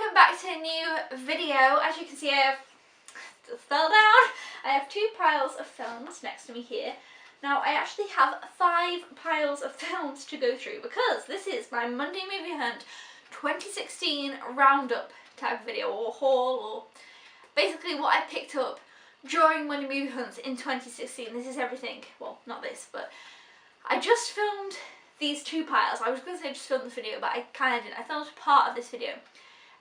welcome back to a new video. As you can see, I have fell down. I have two piles of films next to me here. Now I actually have 5 piles of films to go through because this is my Monday Movie Hunt 2016 roundup type of video or haul, or basically what I picked up during Monday Movie Hunts in 2016. This is everything. Well, not this, but I just filmed these 2 piles. I was going to say just filmed this video, but I kind of didn't. I filmed part of this video.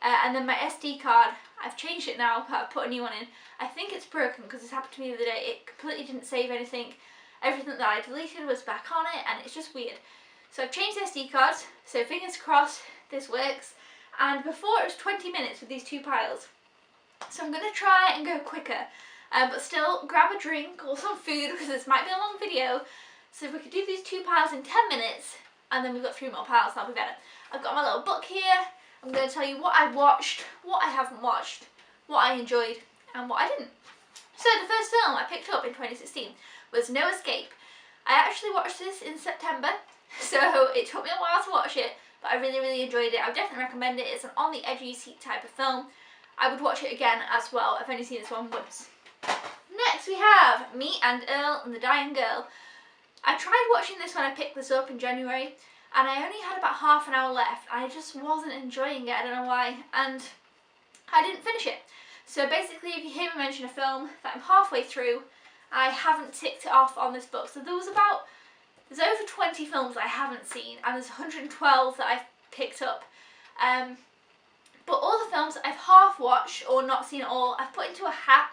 And then my SD card, I've changed it now, I've put a new one in. I think it's broken because this happened to me the other day. It completely didn't save anything. Everything that I deleted was back on it, and it's just weird. So I've changed the SD cards, so fingers crossed this works. And before it was 20 minutes with these 2 piles. So I'm going to try and go quicker, but still grab a drink or some food because this might be a long video. So if we could do these 2 piles in 10 minutes, and then we've got 3 more piles, that'll be better. I've got my little book here. I'm going to tell you what I watched, what I haven't watched, what I enjoyed, and what I didn't. So the first film I picked up in 2016 was No Escape. I actually watched this in September, so it took me a while to watch it, but I really enjoyed it. I would definitely recommend it. It's an on the edge of your seat type of film. I would watch it again as well. I've only seen this one once. Next we have Me and Earl and the Dying Girl. I tried watching this when I picked this up in January, and I only had about half an hour left. I just wasn't enjoying it, I don't know why, and I didn't finish it. So basically, if you hear me mention a film that I'm halfway through, I haven't ticked it off on this book. So there's over 20 films I haven't seen, and there's 112 that I've picked up. But all the films I've half watched or not seen at all, I've put into a hat,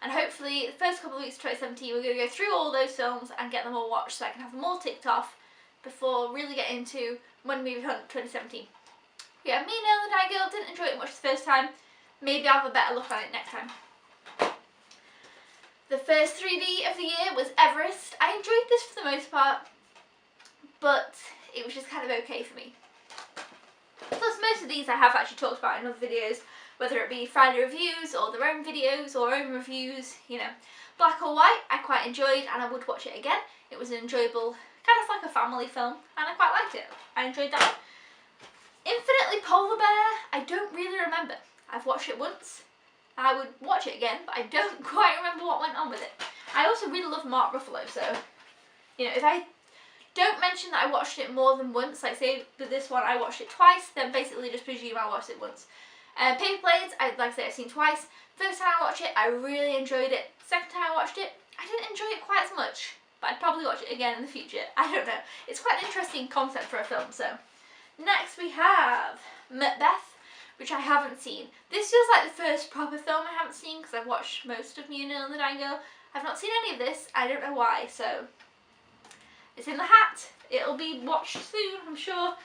and hopefully the first couple of weeks of 2017 we're going to go through all those films and get them all watched so I can have them all ticked off before really getting into Monday Movie Hunt 2017. Yeah, Me and Earl and the Dying Girl, didn't enjoy it much the first time. Maybe I'll have a better look at it next time. The first 3D of the year was Everest. I enjoyed this for the most part, but it was just kind of okay for me. Plus most of these I have actually talked about in other videos, whether it be Friday reviews or their own videos or own reviews, you know. Black or White I quite enjoyed, and I would watch it again. It was an enjoyable, kind of like a family film, and I quite liked it. I enjoyed that one. Infinitely Polar Bear, I don't really remember. I've watched it once. I would watch it again, but I don't quite remember what went on with it. I also really love Mark Ruffalo, so, you know, if I don't mention that I watched it more than once, like say with this one I watched it twice, then basically just presume I watched it once. Paper Planes, like I say, I've seen twice. First time I watched it, I really enjoyed it. Second time I watched it, I didn't enjoy it quite as much, but I'd probably watch it again in the future. I don't know. It's quite an interesting concept for a film, so. Next we have Macbeth, which I haven't seen. This feels like the first proper film I haven't seen because I've watched most of Me and Earl and the Dying Girl. I've not seen any of this. I don't know why, so it's in the hat. It'll be watched soon, I'm sure.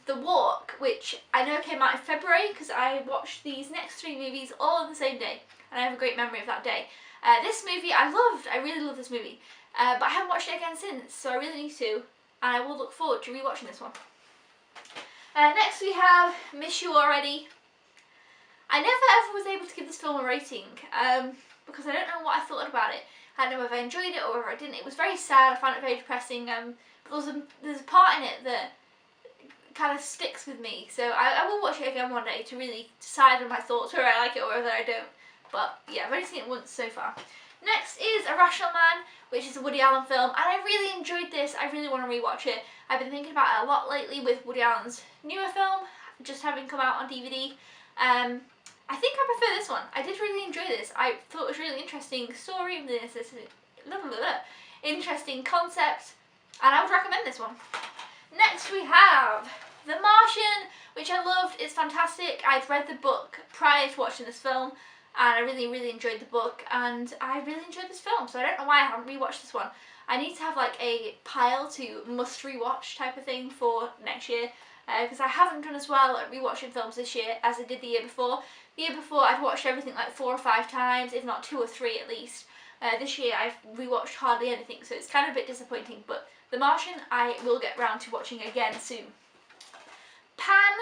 The Walk, which I know came out in February because I watched these next 3 movies all on the same day, and I have a great memory of that day. This movie I loved. I really love this movie, but I haven't watched it again since, so I really need to, and I will look forward to rewatching this one. Next we have Miss You Already. I never ever was able to give this film a rating because I don't know what I thought about it. I don't know whether I enjoyed it or whether I didn't. It was very sad. I found it very depressing. But there's a part in it that kind of sticks with me. So I will watch it again one day to really decide on my thoughts, whether I like it or whether I don't. But yeah, I've only seen it once so far. Next is Irrational Man, which is a Woody Allen film, and I really enjoyed this. I really want to rewatch it. I've been thinking about it a lot lately with Woody Allen's newer film, just having come out on DVD. I think I prefer this one. I did really enjoy this. I thought it was really interesting story, interesting concept, and I would recommend this one. Next we have The Martian, which I loved. It's fantastic. I'd read the book prior to watching this film, and I really enjoyed the book, and I really enjoyed this film, so I don't know why I haven't rewatched this one. I need to have like a pile to must rewatch type of thing for next year, because I haven't done as well at rewatching films this year as I did the year before. The year before I'd watched everything like 4 or 5 times, if not 2 or 3 at least. This year I've rewatched hardly anything, so it's kind of a bit disappointing, but The Martian I will get round to watching again soon. Pan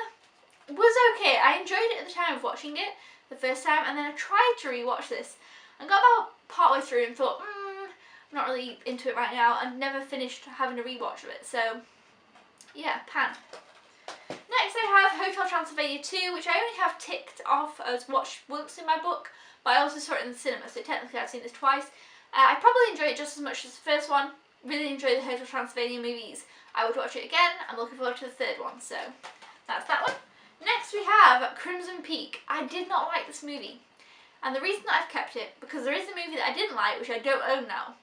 was okay. I enjoyed it at the time of watching it the first time, and then I tried to rewatch this and got about partway through and thought, I'm not really into it right now, and never finished having a rewatch of it. So yeah, Pan. Next Next I have Hotel Transylvania 2, which I only have ticked off as watched once in my book, but I also saw it in the cinema, so technically I've seen this twice. I probably enjoy it just as much as the first one. Really enjoy the Hotel Transylvania movies. I would watch it again. I'm looking forward to the third one, so that's that one. Next we have Crimson Peak. I did not like this movie, and the reason that I've kept it, because there is a movie that I didn't like, which I don't own now,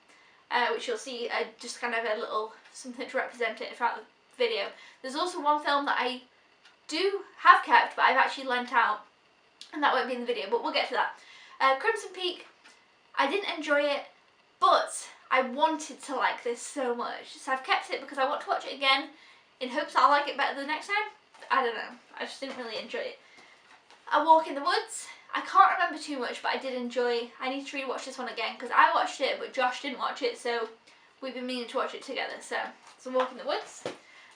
which you'll see just kind of a little something to represent it throughout the video. There's also one film that I do have kept, but I've actually lent out, and that won't be in the video, but we'll get to that. Crimson Peak, I didn't enjoy it, but I wanted to like this so much, so I've kept it because I want to watch it again in hopes I'll like it better the next time. I don't know, I just didn't really enjoy it. A Walk in the Woods, I can't remember too much, but I did enjoy. I need to rewatch this one again because I watched it but Josh didn't watch it, so we've been meaning to watch it together. So it's A Walk in the Woods.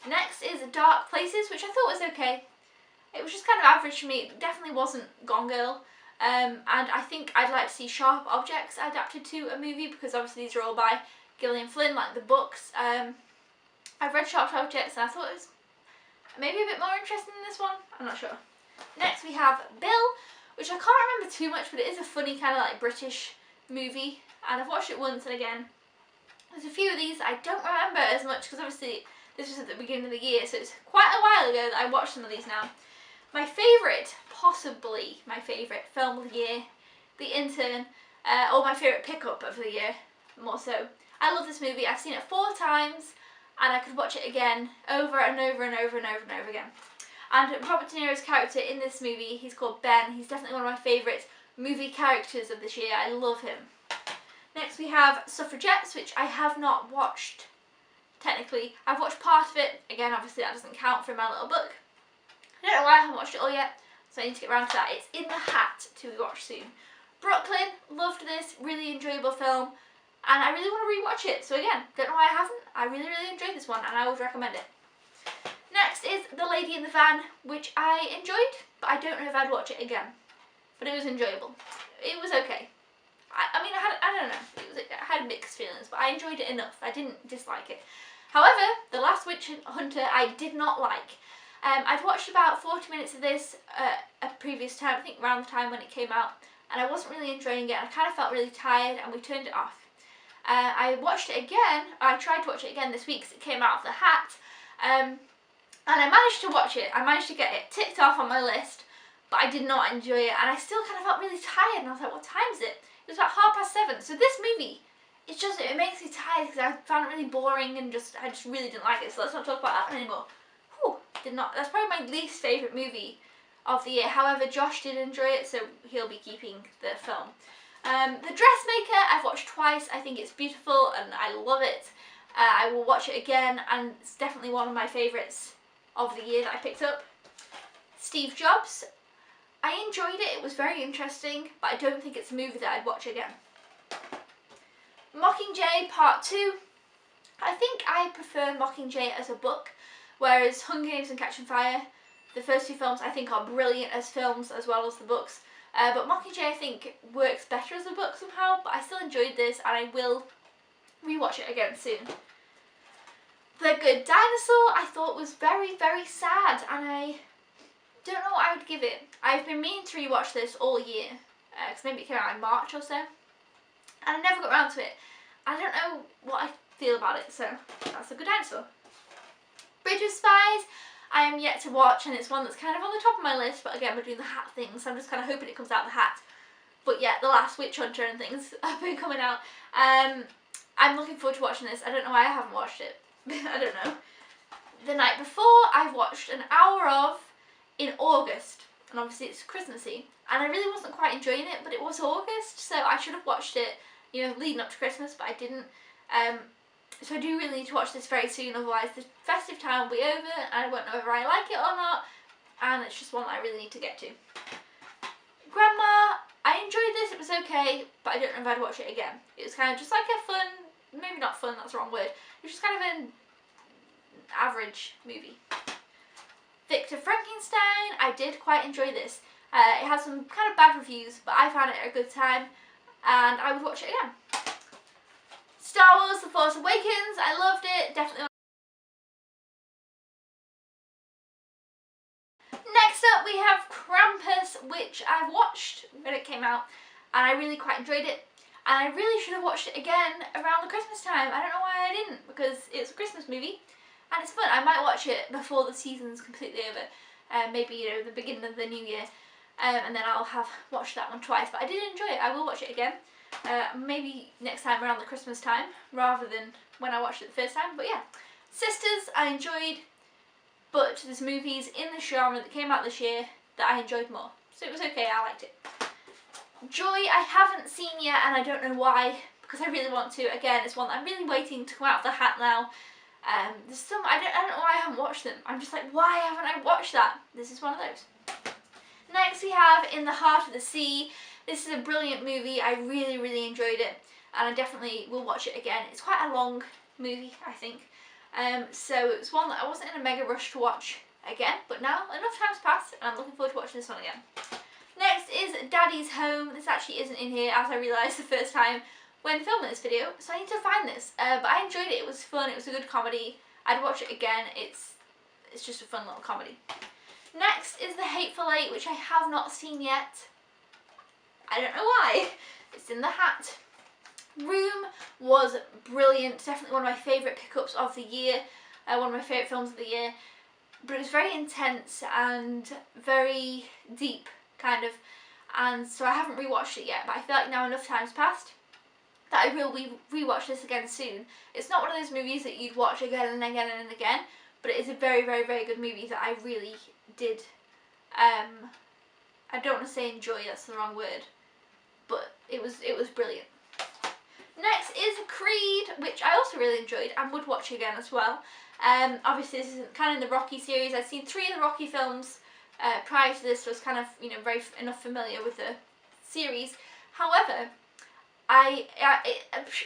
Next is Dark Places, which I thought was okay. It was just kind of average for me. It definitely wasn't Gone Girl. And I think I'd like to see Sharp Objects adapted to a movie, because obviously these are all by Gillian Flynn, like the books. I've read Sharp Objects and I thought it was maybe a bit more interesting than this one. I'm not sure. Next we have Bill, which I can't remember too much, but it is a funny kind of like British movie, and I've watched it once and again. There's a few of these I don't remember as much because obviously this was at the beginning of the year, so it's quite a while ago that I watched some of these now. My favourite, possibly my favourite film of the year, The Intern, or my favourite pickup of the year, more so. I love this movie. I've seen it 4 times and I could watch it again over and over and over and over and over again. And Robert De Niro's character in this movie, he's called Ben. He's definitely one of my favourite movie characters of this year. I love him. Next we have Suffragettes, which I have not watched technically. I've watched part of it. Again, obviously that doesn't count for my little book. I don't know why I haven't watched it all yet, so I need to get around to that. It's in the hat to be watched soon. Brooklyn, loved this, really enjoyable film, and I really want to rewatch it. So again, don't know why I haven't. I really enjoyed this one and I would recommend it. Next is The Lady in the Van, which I enjoyed, but I don't know if I'd watch it again. But it was enjoyable. It was okay. I mean, I don't know. I had mixed feelings, but I enjoyed it enough. I didn't dislike it. However, The Last Witch Hunter I did not like. I'd watched about 40 minutes of this a previous time, I think around the time when it came out, and I wasn't really enjoying it. I kind of felt really tired and we turned it off. I watched it again. I tried to watch it again this week because it came out of the hat, and I managed to watch it. I managed to get it ticked off on my list, but I did not enjoy it, and I still kind of felt really tired, and I was like, what time is it? It was about 7:30. So this movie, it makes me tired because I found it really boring and I just really didn't like it. So let's not talk about that anymore. Whew, that's probably my least favourite movie of the year. However, Josh did enjoy it, so he'll be keeping the film. The Dressmaker, I've watched twice. I think it's beautiful and I love it. I will watch it again, and it's definitely one of my favourites of the year that I picked up. Steve Jobs, I enjoyed it. It was very interesting, but I don't think it's a movie that I'd watch again. Mockingjay Part 2. I think I prefer Mockingjay as a book, whereas Hunger Games and Catching Fire, the first 2 films I think are brilliant as films as well as the books. But Mockingjay I think works better as a book somehow, but I still enjoyed this and I will rewatch it again soon. The Good Dinosaur I thought was very sad, and I don't know what I would give it. I've been meaning to rewatch this all year, because maybe it came out in March or so, and I never got around to it. I don't know what I feel about it, so that's The Good Dinosaur. Bridge of Spies, I am yet to watch, and it's one that's kind of on the top of my list, but again, we're doing the hat thing, so I'm just kind of hoping it comes out of the hat. But yeah, The Last Witch Hunter and things have been coming out. I'm looking forward to watching this. I don't know why I haven't watched it. I don't know. The Night Before, I've watched an hour of in August, and obviously it's Christmassy, and I really wasn't quite enjoying it, but it was August, so I should have watched it, you know, leading up to Christmas, but I didn't. So I do really need to watch this very soon, otherwise the festive time will be over and I won't know whether I like it or not, and it's just one that I really need to get to. Grandma, I enjoyed this, it was okay, but I don't know if I'd watch it again. It was kind of just like a fun, maybe not fun, that's the wrong word, it was just kind of an average movie. Victor Frankenstein, I did quite enjoy this. It has some kind of bad reviews, but I found it a good time and I would watch it again. Star Wars The Force Awakens, I loved it, definitely we have Krampus, which I've watched when it came out, and I really quite enjoyed it. And I really should have watched it again around the Christmas time. I don't know why I didn't, because it's a Christmas movie, and it's fun. I might watch it before the season's completely over, maybe, you know, the beginning of the new year, and then I'll have watched that one twice. But I did enjoy it. I will watch it again, maybe next time around the Christmas time, rather than when I watched it the first time. But yeah, Sisters I enjoyed, but there's movies in the genre that came out this year that I enjoyed more. So it was okay, I liked it. Joy I haven't seen yet, and I don't know why, because I really want to. Again, it's one that I'm really waiting to come out of the hat now. There's some, I don't know why I haven't watched them. I'm just like, why haven't I watched that? This is one of those. Next we have In the Heart of the Sea. This is a brilliant movie. I really, really enjoyed it, and I definitely will watch it again. It's quite a long movie, I think. So it was one that I wasn't in a mega rush to watch again, but now enough time's passed, and I'm looking forward to watching this one again. Next is Daddy's Home. This actually isn't in here, as I realised the first time when filming this video, so I need to find this. But I enjoyed it. It was fun. It was a good comedy. I'd watch it again. It's just a fun little comedy. Next is The Hateful Eight, which I have not seen yet. I don't know why. It's in the hat. Room was brilliant. Definitely one of my favourite pickups of the year. One of my favourite films of the year. But it was very intense and very deep, kind of. And so I haven't rewatched it yet, but I feel like now enough time's passed that I will rewatch this again soon. It's not one of those movies that you'd watch again and again and again, but it is a very, very, very good movie that I really did. I don't want to say enjoy, that's the wrong word, but it was brilliant. Next is Creed, which I also really enjoyed and would watch again as well. Obviously this isn't kind of in the Rocky series. I've seen 3 of the Rocky films prior to this, so I was kind of, you know, very enough familiar with the series. However,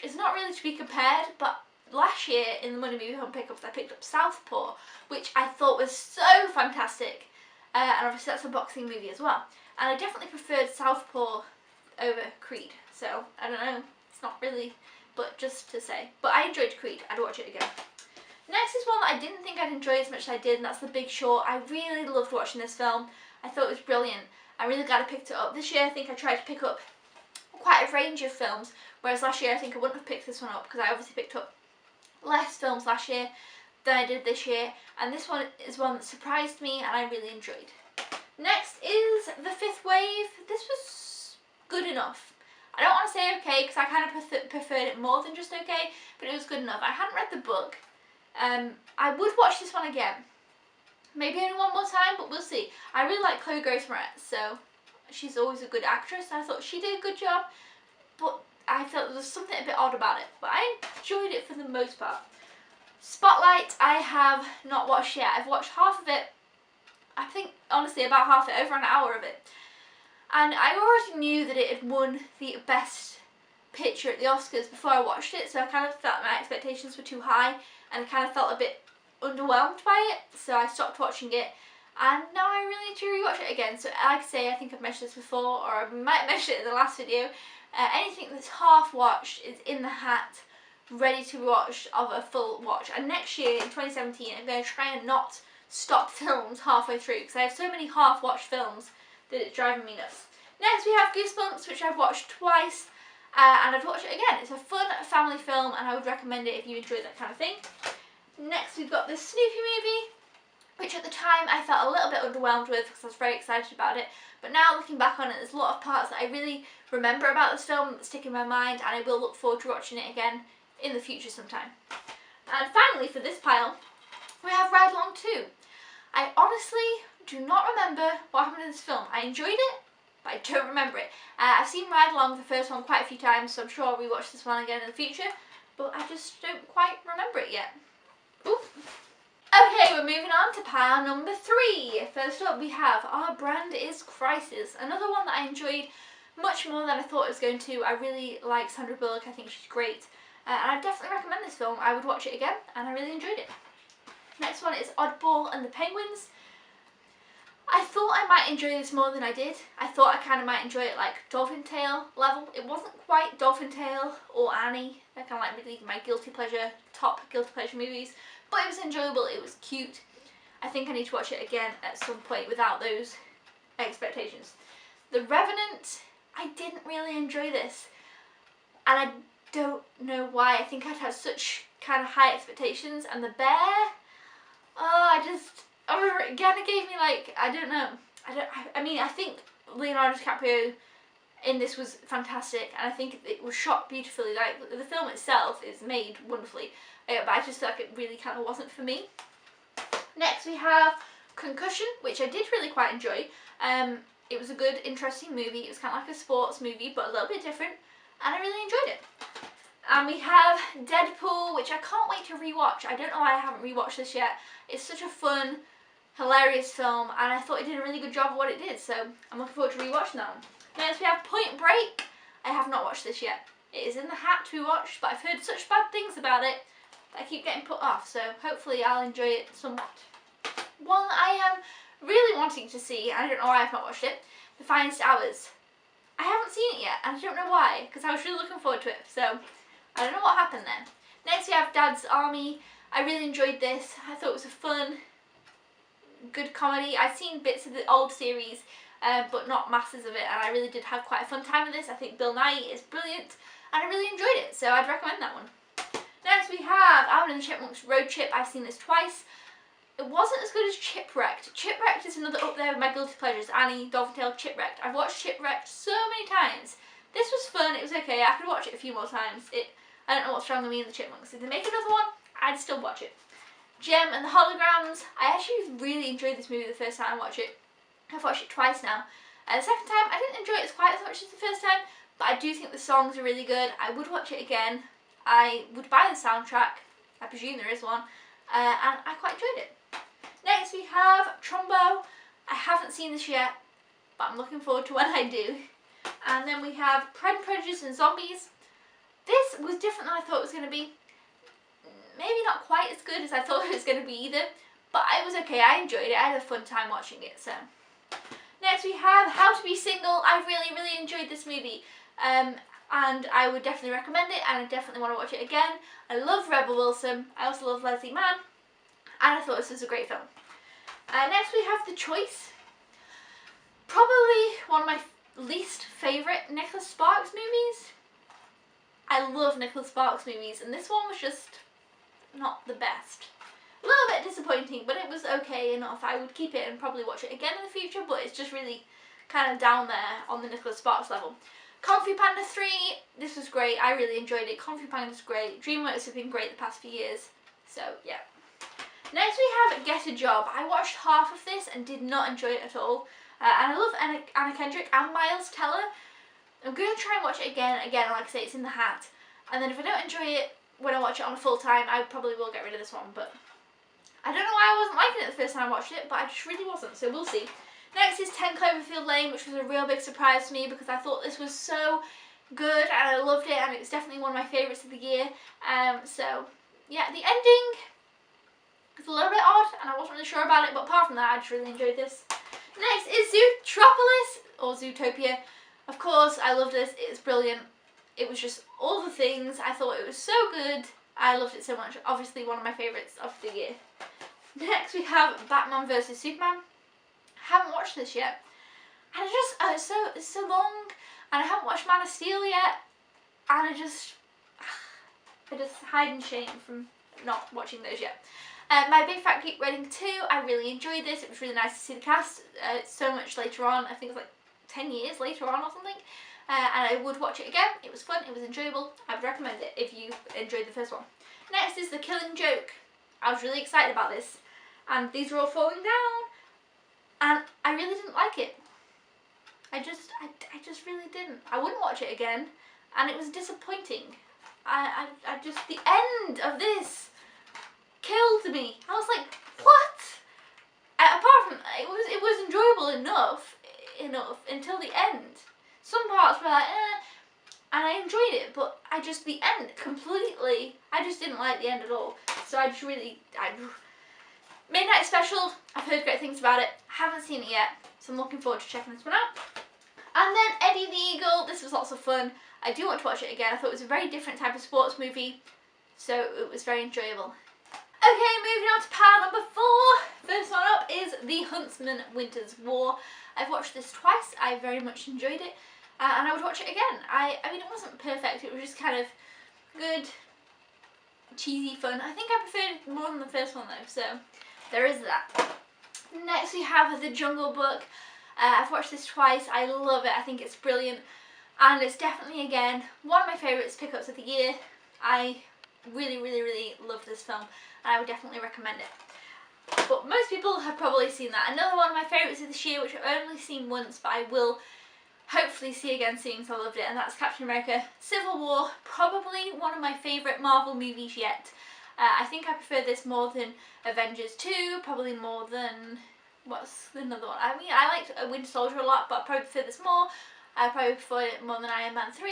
it's not really to be compared, but last year in the Money Movie Home Pickups I picked up Southpaw, which I thought was so fantastic, and obviously that's a boxing movie as well, and I definitely preferred Southpaw over Creed, so I don't know, it's not really, but just to say. But I enjoyed Creed, I'd watch it again. Next is one that I didn't think I'd enjoy as much as I did, and that's The Big Short. I really loved watching this film. I thought it was brilliant. I'm really glad I picked it up. This year I think I tried to pick up quite a range of films, whereas last year I think I wouldn't have picked this one up because I obviously picked up less films last year than I did this year, and this one is one that surprised me and I really enjoyed. Next is The Fifth Wave. This was good enough. I don't want to say okay because I kind of preferred it more than just okay, but it was good enough. I hadn't read the book. I would watch this one again. Maybe only one more time, but we'll see. I really like Chloe Grace Moretz, so she's always a good actress. I thought she did a good job, but I felt there was something a bit odd about it. But I enjoyed it for the most part. Spotlight I have not watched yet. I've watched half of it. I think, honestly, about half of it, over an hour of it. And I already knew that it had won the Best Picture at the Oscars before I watched it, so I kind of felt my expectations were too high, and I kind of felt a bit underwhelmed by it, so I stopped watching it, and now I really need to rewatch it again. So like I say, I think I've mentioned this before, or I might have mentioned it in the last video, anything that's half watched is in the hat, ready to watch of a full watch. And next year, in 2017, I'm going to try and not stop films halfway through, because I have so many half-watched films that it's driving me nuts. Next we have Goosebumps, which I've watched twice, and I've watched it again. It's a fun family film, and I would recommend it if you enjoy that kind of thing. Next we've got this Snoopy movie, which at the time I felt a little bit underwhelmed with because I was very excited about it, but now looking back on it, there's a lot of parts that I really remember about this film that stick in my mind, and I will look forward to watching it again in the future sometime. And finally, for this pile, we have Ride Along 2. I honestly do not remember what happened in this film. I enjoyed it, but I don't remember it. I've seen Ride Along, the first one, quite a few times, so I'm sure I'll rewatch this one again in the future, but I just don't quite remember it yet. Ooh. Okay, we're moving on to pile number 3. First up we have Our Brand is Crisis, another one that I enjoyed much more than I thought I was going to. I really like Sandra Bullock, I think she's great, and I definitely recommend this film. I would watch it again, and I really enjoyed it. Next one is Oddball and the Penguins. I thought I might enjoy this more than I did. I thought I kind of might enjoy it like Dolphin Tale level. It wasn't quite Dolphin Tale or Annie. They're kind of like really my guilty pleasure, top guilty pleasure movies. But it was enjoyable, it was cute. I think I need to watch it again at some point without those expectations. The Revenant, I didn't really enjoy this, and I don't know why. I think I'd had such kind of high expectations, and The Bear, again, it gave me like, I don't know. I mean, I think Leonardo DiCaprio in this was fantastic, and I think it was shot beautifully. Like, the film itself is made wonderfully, but I just feel like it really kind of wasn't for me. Next we have Concussion, which I did really quite enjoy. It was a good, interesting movie. It was kind of like a sports movie, but a little bit different, and I really enjoyed it. And we have Deadpool, which I can't wait to rewatch. I don't know why I haven't rewatched this yet. It's such a fun, hilarious film, and I thought it did a really good job of what it did, so I'm looking forward to rewatching that one. Next we have Point Break. I have not watched this yet. It is in the hat to watch, but I've heard such bad things about it that I keep getting put off, so hopefully I'll enjoy it somewhat. One that I am really wanting to see, and I don't know why I've not watched it, The Finest Hours. I haven't seen it yet, and I don't know why, because I was really looking forward to it, so I don't know what happened there. Next we have Dad's Army. I really enjoyed this. I thought it was a fun, good comedy. I've seen bits of the old series, but not masses of it, and I really did have quite a fun time with this. I think Bill Nye is brilliant, and I really enjoyed it, so I'd recommend that one. Next we have Alvin and the Chipmunks Road Trip. I've seen this twice. It wasn't as good as Chipwrecked. Chipwrecked is another up there with my guilty pleasures. Annie, Dolphin Chipwrecked. I've watched Chipwrecked so many times. This was fun, it was okay. I could watch it a few more times. I don't know what's wrong with me and the Chipmunks. If they make another one, I'd still watch it. Gem and the Holograms. I actually really enjoyed this movie the first time I watched it. I've watched it twice now. The second time, I didn't enjoy it as quite as much as the first time, but I do think the songs are really good. I would watch it again. I would buy the soundtrack. I presume there is one. And I quite enjoyed it. Next we have Trumbo. I haven't seen this yet, but I'm looking forward to when I do. And then we have Pride and Prejudice and Zombies. This was different than I thought it was going to be. Maybe not quite as good as I thought it was going to be either, but it was okay. I enjoyed it. I had a fun time watching it. So next we have How to Be Single. I really enjoyed this movie, and I would definitely recommend it, and I definitely want to watch it again. I love Rebel Wilson. I also love Leslie Mann, and I thought this was a great film. Next we have The Choice. Probably one of my least favourite Nicholas Sparks movies. I love Nicholas Sparks movies, and this one was just not the best. A little bit disappointing, but it was okay enough. I would keep it and probably watch it again in the future, but it's just really kind of down there on the Nicholas Sparks level. Kung Fu Panda 3, this was great. I really enjoyed it. Kung Fu Panda's great. DreamWorks have been great the past few years, so yeah. Next we have Get a Job. I watched half of this and did not enjoy it at all. And I love Anna Kendrick and Miles Teller. I'm going to try and watch it again, like I say, it's in the hat. And then if I don't enjoy it when I watch it on a full time, I probably will get rid of this one. But I don't know why I wasn't liking it the first time I watched it, but I just really wasn't, so we'll see. Next is 10 Cloverfield Lane, which was a real big surprise to me because I thought this was so good and I loved it, and it's definitely one of my favourites of the year. So yeah, the ending is a little bit odd and I wasn't really sure about it, but apart from that, I just really enjoyed this. Next is Zootropolis, or Zootopia. Of course, I loved this. It's brilliant. It was just all the things. I thought it was so good. I loved it so much. Obviously, one of my favourites of the year. Next, we have Batman vs Superman. I haven't watched this yet. And it's so long. And I haven't watched Man of Steel yet. And I just hide in shame from not watching those yet. My Big Fat Greek Wedding 2, I really enjoyed this. It was really nice to see the cast so much later on. I think it was like 10 years later on or something. And I would watch it again. It was fun, it was enjoyable. I would recommend it if you enjoyed the first one. Next is The Killing Joke. I was really excited about this. And these are all falling down. And I really didn't like it. I just really didn't. I wouldn't watch it again. And it was disappointing. The end of this killed me. I was like, what? Apart from it was enjoyable enough until the end. Some parts were like, and I enjoyed it, but the end completely, I just didn't like the end at all. So Midnight Special, I've heard great things about it. Haven't seen it yet, so I'm looking forward to checking this one out. And then Eddie the Eagle, this was lots of fun. I do want to watch it again. I thought it was a very different type of sports movie, so it was very enjoyable. Okay, moving on to pile number 4. First one up is The Huntsman Winter's War. I've watched this twice. I very much enjoyed it, and I would watch it again. I mean, it wasn't perfect. It was just kind of good, cheesy fun. I think I preferred it more than the first one though, so there is that. Next we have The Jungle Book. I've watched this twice. I love it. I think it's brilliant, and it's definitely, again, one of my favourites pickups of the year. I really, really, really love this film, and I would definitely recommend it. But most people have probably seen that. Another one of my favourites of this year, which I've only seen once, but I will hopefully see again soon because I loved it, and that's Captain America Civil War. Probably one of my favourite Marvel movies yet. I think I prefer this more than Avengers 2, probably more than, what's another one? I mean, I liked Winter Soldier a lot, but I probably prefer this more. I probably prefer it more than Iron Man 3.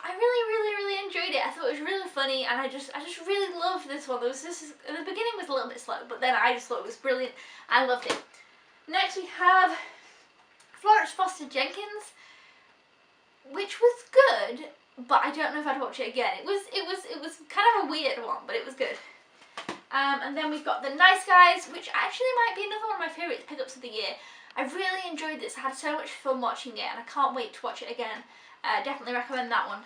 I really enjoyed it. I thought it was really funny, and I just really loved this one. It was just, at the beginning was a little bit slow, but then I just thought it was brilliant. I loved it. Next we have Florence Foster Jenkins, which was good, but I don't know if I'd watch it again. It was kind of a weird one, but it was good. And then we've got The Nice Guys, which actually might be another one of my favourite pickups of the year. I really enjoyed this. I had so much fun watching it, and I can't wait to watch it again. Definitely recommend that one.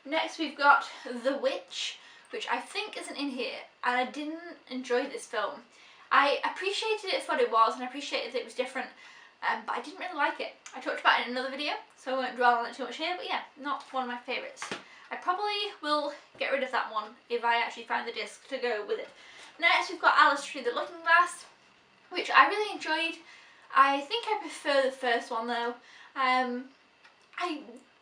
Next we've got The Witch, which I think isn't in here, and I didn't enjoy this film. I appreciated it for what it was, and I appreciated that it was different, but I didn't really like it. I talked about it in another video, so I won't dwell on it too much here, but yeah, not one of my favourites. I probably will get rid of that one if I actually find the disc to go with it. Next we've got Alice Through the Looking Glass, which I really enjoyed. I think I prefer the first one though.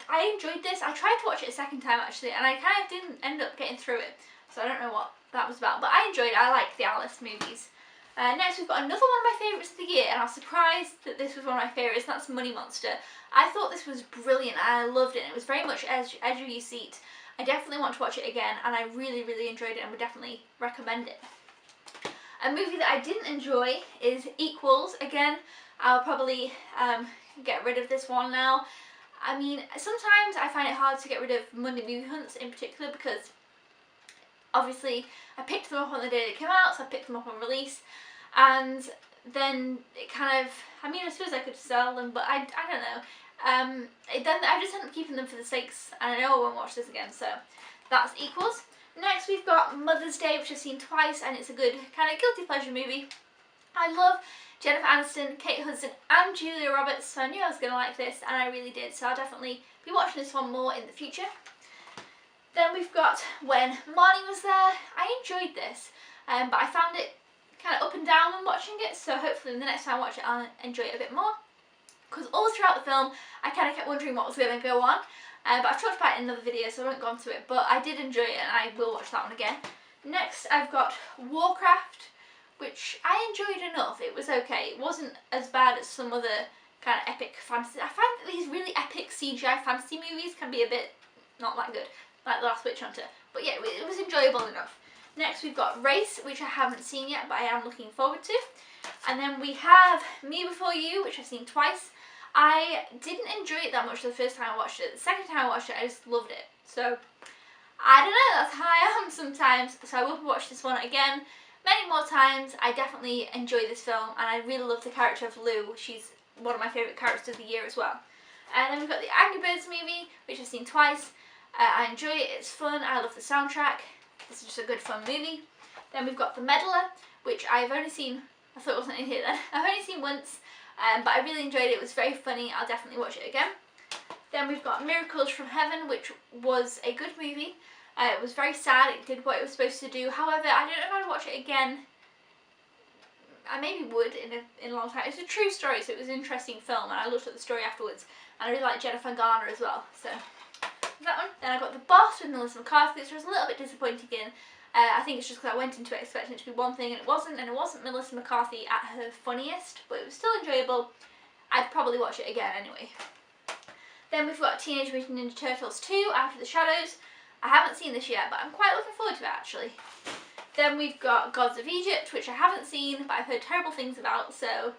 I enjoyed this. I tried to watch it a second time actually, and I kind of didn't end up getting through it, so I don't know what that was about, but I enjoyed it. I like the Alice movies. Next we've got another one of my favourites of the year, and I was surprised that this was one of my favourites, and that's Money Monster. I thought this was brilliant, and I loved it, and it was very much edge of your seat. I definitely want to watch it again, and I really enjoyed it, and would definitely recommend it. A movie that I didn't enjoy is Equals. Again, I'll probably get rid of this one now. I mean, sometimes I find it hard to get rid of Monday movie hunts in particular, because obviously I picked them up on the day they came out, so I picked them up on release, and then it kind of, I mean, I suppose I could sell them, but I don't know. Then I just end up keeping them for the sakes, and I know I won't watch this again, so that's Equals. Next we've got Mother's Day, which I've seen twice, and it's a good kind of guilty pleasure movie. I love Jennifer Aniston, Kate Hudson and Julia Roberts, so I knew I was going to like this, and I really did, so I'll definitely be watching this one more in the future. Then we've got When Marnie Was There. I enjoyed this, but I found it kind of up and down when watching it, so hopefully the next time I watch it I'll enjoy it a bit more. Because all throughout the film I kind of kept wondering what was going to go on, but I've talked about it in another video so I won't go on to it, but I did enjoy it and I will watch that one again. Next I've got Warcraft, which I enjoyed enough. It was okay. It wasn't as bad as some other kind of epic fantasy. I find that these really epic CGI fantasy movies can be a bit not that good, like The Last Witch Hunter. But yeah, it was enjoyable enough. Next we've got Race, which I haven't seen yet, but I am looking forward to. And then we have Me Before You, which I've seen twice. I didn't enjoy it that much the first time I watched it. The second time I watched it, I just loved it. So, I don't know, that's how I am sometimes. So I will watch this one again many more times. I definitely enjoy this film, and I really love the character of Lou. She's one of my favourite characters of the year as well. And then we've got the Angry Birds movie, which I've seen twice. I enjoy it, it's fun, I love the soundtrack. This is just a good fun movie. Then we've got The Meddler, which I've only seen, I thought it wasn't in here then, I've only seen once, but I really enjoyed it. It was very funny. I'll definitely watch it again. Then we've got Miracles from Heaven, which was a good movie. It was very sad. It did what it was supposed to do. However, I don't know if I'd watch it again. I maybe would in a long time. It's a true story, so it was an interesting film, and I looked at the story afterwards, and I really liked Jennifer Garner as well. So that one. Then I got The Boss with Melissa McCarthy, which was a little bit disappointing in. I think it's just because I went into it expecting it to be one thing and it wasn't Melissa McCarthy at her funniest, but it was still enjoyable. I'd probably watch it again anyway. Then we've got Teenage Mutant Ninja Turtles 2, Out of the Shadows. I haven't seen this yet, but I'm quite looking forward to it actually. Then we've got Gods of Egypt, which I haven't seen, but I've heard terrible things about, so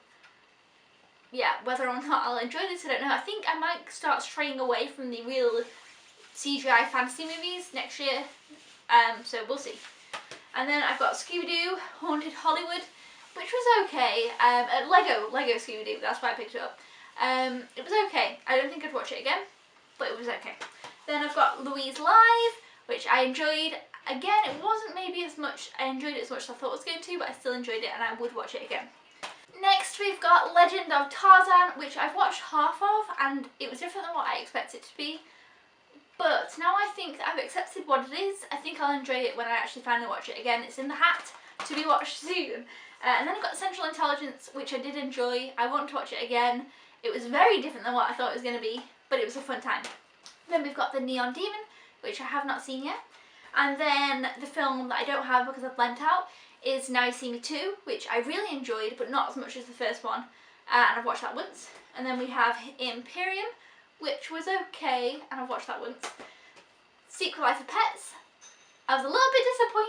yeah, whether or not I'll enjoy this, I don't know. I think I might start straying away from the real CGI fantasy movies next year, so we'll see. And then I've got Scooby-Doo Haunted Hollywood, which was okay. Lego Scooby-Doo, that's why I picked it up. It was okay. I don't think I'd watch it again, but it was okay. Then I've got Louise Live, which I enjoyed. Again, it wasn't maybe as much, I enjoyed it as much as I thought it was going to, but I still enjoyed it and I would watch it again. Next we've got Legend of Tarzan, which I've watched half of, and it was different than what I expected it to be. But now I think that I've accepted what it is. I think I'll enjoy it when I actually finally watch it again. It's in the hat to be watched soon. And then I've got Central Intelligence, which I did enjoy. I want to watch it again. It was very different than what I thought it was going to be, but it was a fun time. Then we've got The Neon Demon, which I have not seen yet. And then the film that I don't have because I've lent out is Now You See Me Too, which I really enjoyed, but not as much as the first one. And I've watched that once. And then we have Imperium, which was okay, and I've watched that once. Secret Life of Pets, I was a little bit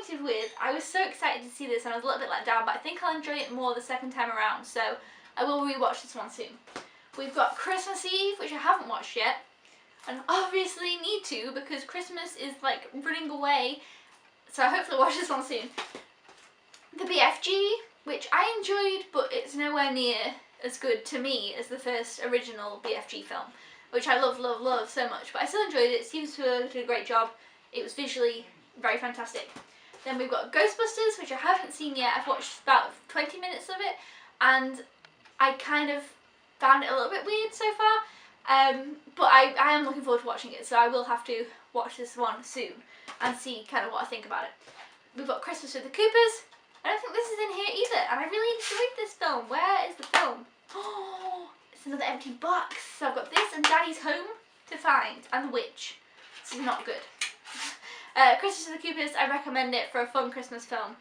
disappointed with. I was so excited to see this and I was a little bit let down, but I think I'll enjoy it more the second time around, so I will rewatch this one soon. We've got Christmas Eve, which I haven't watched yet, and obviously need to because Christmas is like running away, so I hopefully watch this one soon. The BFG, which I enjoyed, but it's nowhere near as good to me as the first original BFG film, which I love so much, but I still enjoyed it. Seems to have done a great job. It was visually very fantastic. Then we've got Ghostbusters, which I haven't seen yet. I've watched about 20 minutes of it, and I kind of found it a little bit weird so far, but I am looking forward to watching it, so I will have to watch this one soon and see kind of what I think about it. We've got Christmas with the Coopers. I don't think this is in here either, and I really enjoyed this film. Where is the film? Oh, it's another empty box. So I've got this and Daddy's Home to find, and The Witch. This is not good. Christmas with the Coopers, I recommend it for a fun Christmas film.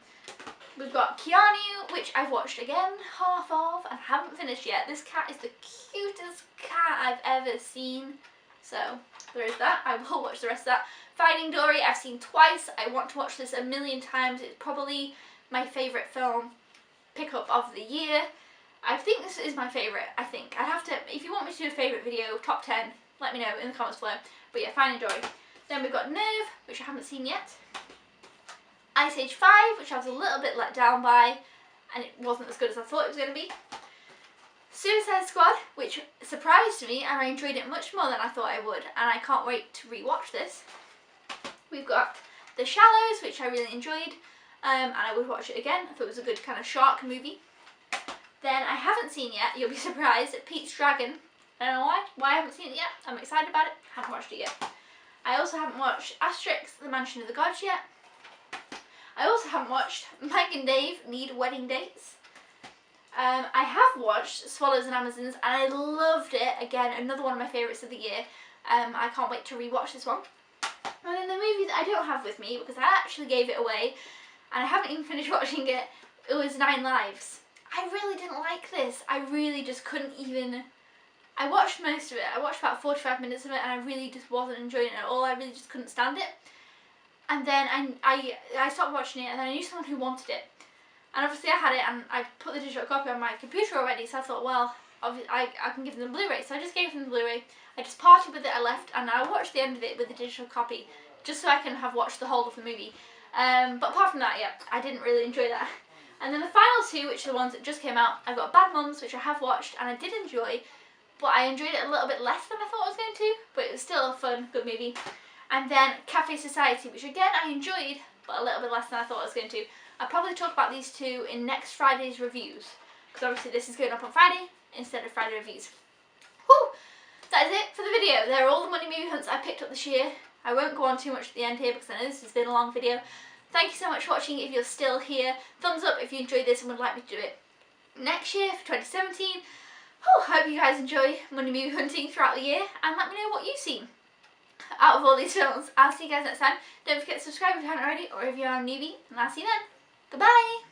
We've got Keanu, which I've watched again, half of, and haven't finished yet. This cat is the cutest cat I've ever seen. So there is that. I will watch the rest of that. Finding Dory, I've seen twice. I want to watch this a million times. It's probably my favourite film pickup of the year. I think this is my favourite, I think. I'd have to, if you want me to do a favourite video, top 10, let me know in the comments below. But yeah, Finding Dory. Then we've got Nerve, which I haven't seen yet. Ice Age 5, which I was a little bit let down by, and it wasn't as good as I thought it was going to be. Suicide Squad, which surprised me, and I enjoyed it much more than I thought I would, and I can't wait to rewatch this. We've got The Shallows, which I really enjoyed, and I would watch it again. I thought it was a good kind of shark movie. Then I haven't seen yet, you'll be surprised, Pete's Dragon. I don't know why I haven't seen it yet. I'm excited about it, haven't watched it yet. I also haven't watched Asterix, The Mansion of the Gods yet. I also haven't watched Mike and Dave Need Wedding Dates. I have watched Swallows and Amazons and I loved it. Again, another one of my favourites of the year. I can't wait to rewatch this one. And then the movie that I don't have with me, because I actually gave it away and I haven't even finished watching it, it was 9 Lives. I really didn't like this. I really just couldn't even... I watched most of it. I watched about 45 minutes of it and I really just wasn't enjoying it at all. I really just couldn't stand it. And then I stopped watching it, and then I knew someone who wanted it. And obviously I had it and I put the digital copy on my computer already, so I thought, well, I can give them the Blu-ray. So I just gave them the Blu-ray. I just parted with it, I left, and I watched the end of it with the digital copy, just so I can have watched the whole of the movie. But apart from that, yeah, I didn't really enjoy that. And then the final two, which are the ones that just came out, I've got Bad Mums, which I have watched, and I did enjoy, but I enjoyed it a little bit less than I thought I was going to, but it was still a fun, good movie. And then Cafe Society, which again I enjoyed, but a little bit less than I thought I was going to. I'll probably talk about these two in next Friday's reviews, because obviously this is going up on Friday instead of Friday reviews. Whew! That is it for the video. There are all the money movie hunts I picked up this year. I won't go on too much at the end here because I know this has been a long video. Thank you so much for watching if you're still here. Thumbs up if you enjoyed this and would like me to do it next year for 2017. Hope you guys enjoy money movie hunting throughout the year, and let me know what you've seen out of all these films. I'll see you guys next time. Don't forget to subscribe if you haven't already, or if you're a newbie, and I'll see you then. Goodbye!